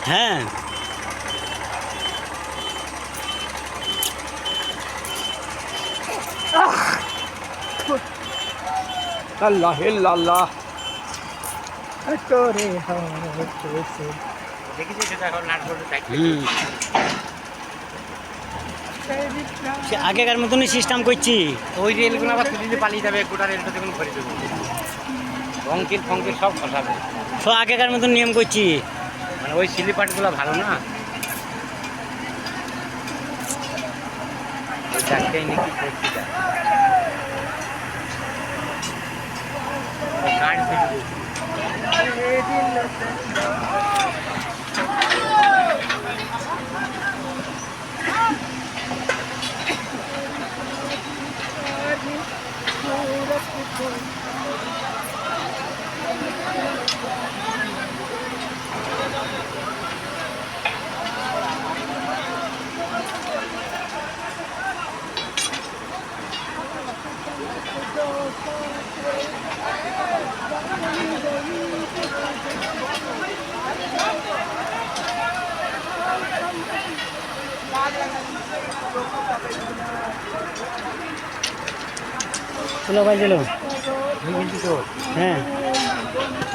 হ্যাঁ আল্লাহ আল্লাহ তোরে সে আগেকার মতনই সিস্টেম করছি। ওই রেলগুলো আবার যদি পালিয়ে যাবে, গোটা রেলটা যখন ভরে দেবো, রঙকির ফঙ্কির সব ফসাবে। সব আগেকার মতন নিয়ম করছি। মানে ওই স্লিপারগুলো ভালো না, ওই চারটেই নাকি করতে যায় গাড়ি ফেলে। চলো ভাই চলো। বুঝলি তো? হ্যাঁ